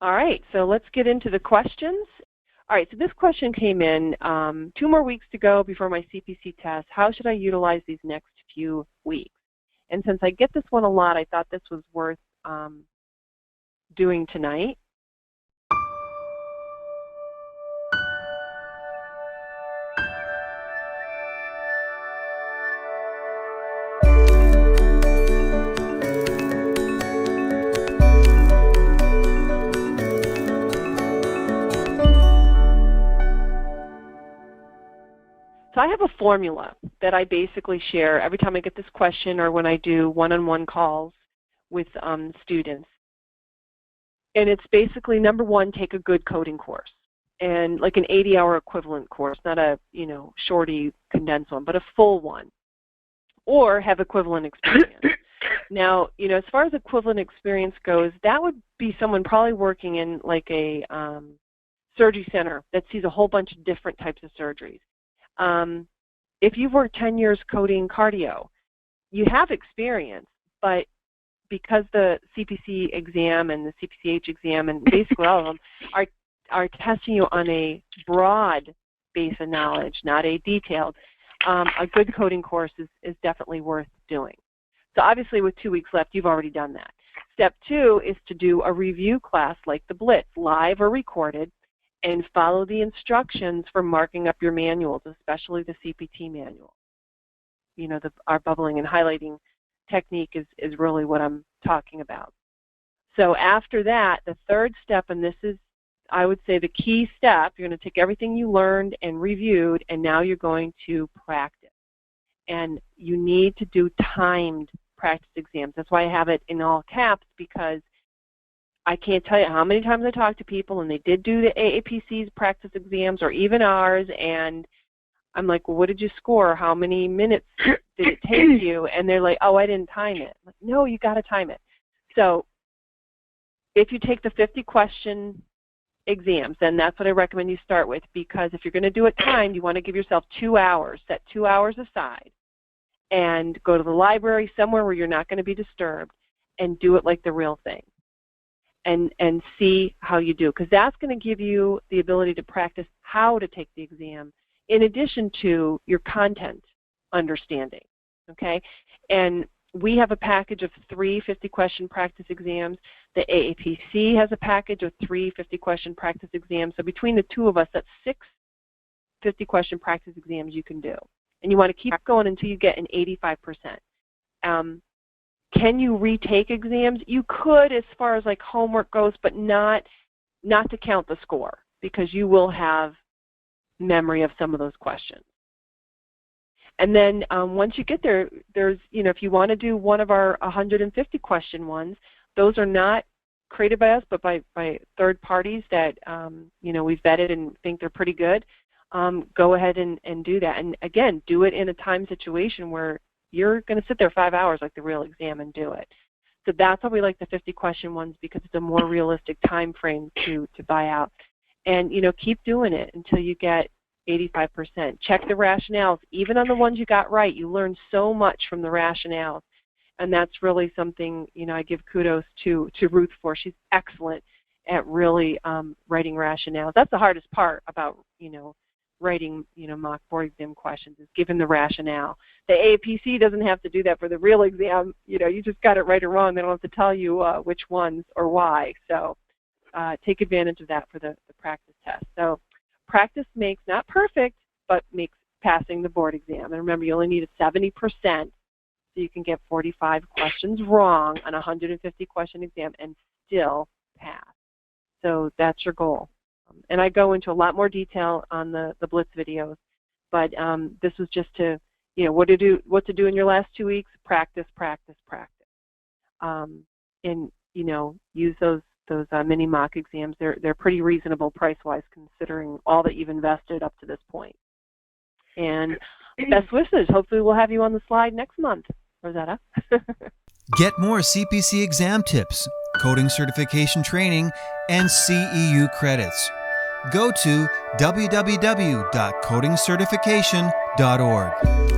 All right, so let's get into the questions. All right, so this question came in 2 more weeks to go before my CPC test. How should I utilize these next few weeks? And since I get this one a lot, I thought this was worth doing tonight. So I have a formula that I basically share every time I get this question or when I do one-on-one calls with students. And it's basically, number one, take a good coding course, and like an 80-hour equivalent course, not a shorty condensed one, but a full one, or have equivalent experience. Now, as far as equivalent experience goes, that would be someone probably working in like a surgery center that sees a whole bunch of different types of surgeries. If you've worked 10 years coding cardio, you have experience, but because the CPC exam and the CPC-H exam and basically all of them are testing you on a broad base of knowledge, not a detailed, a good coding course is definitely worth doing. So obviously with 2 weeks left, you've already done that. Step 2 is to do a review class like the Blitz, live or recorded, and follow the instructions for marking up your manuals, especially the CPT manual. Our bubbling and highlighting technique is really what I'm talking about. So after that, the third step, and this is, I would say, the key step, you're going to take everything you learned and reviewed, and now you're going to practice. And you need to do timed practice exams. That's why I have it in all caps, because I can't tell you how many times I talk to people and they did do the AAPC's practice exams or even ours, and I'm like, well, what did you score? How many minutes did it take you? And they're like, oh, I didn't time it. I'm like, no, you got to time it. So if you take the 50-question exams, then that's what I recommend you start with, because if you're going to do it timed, you want to give yourself 2 hours, set 2 hours aside, and go to the library somewhere where you're not going to be disturbed and do it like the real thing. And see how you do, because that's going to give you the ability to practice how to take the exam in addition to your content understanding, okay? And we have a package of 3 50-question practice exams. The AAPC has a package of 3 50-question practice exams. So between the two of us, that's 6 50-question practice exams you can do. And you want to keep going until you get an 85%. Can you retake exams? You could, as far as like homework goes, but not to count the score, because you will have memory of some of those questions. And then once you get there, there's, if you want to do one of our 150 question ones, those are not created by us, but by third parties that, we've vetted and think they're pretty good. Go ahead and do that. And again, do it in a time situation where you're going to sit there 5 hours like the real exam and do it. So that's why we like the 50-question ones, because it's a more realistic time frame to buy out. And, keep doing it until you get 85%. Check the rationales. Even on the ones you got right, you learn so much from the rationales. And that's really something, I give kudos to Ruth for. She's excellent at really writing rationales. That's the hardest part about, writing, mock board exam questions, is given the rationale. The AAPC doesn't have to do that for the real exam. You just got it right or wrong. They don't have to tell you which ones or why. So take advantage of that for the practice test. So practice makes, not perfect, but makes passing the board exam. And remember, you only need a 70%, so you can get 45 questions wrong on a 150-question exam and still pass. So that's your goal. And I go into a lot more detail on the Blitz videos, but this was just to, what to do in your last 2 weeks. Practice, practice, practice, and use those mini mock exams. They're pretty reasonable price-wise, considering all that you've invested up to this point. And best wishes. Hopefully, we'll have you on the slide next month, Rosetta. Get more CPC exam tips, coding certification training, and CEU credits. Go to www.codingcertification.org.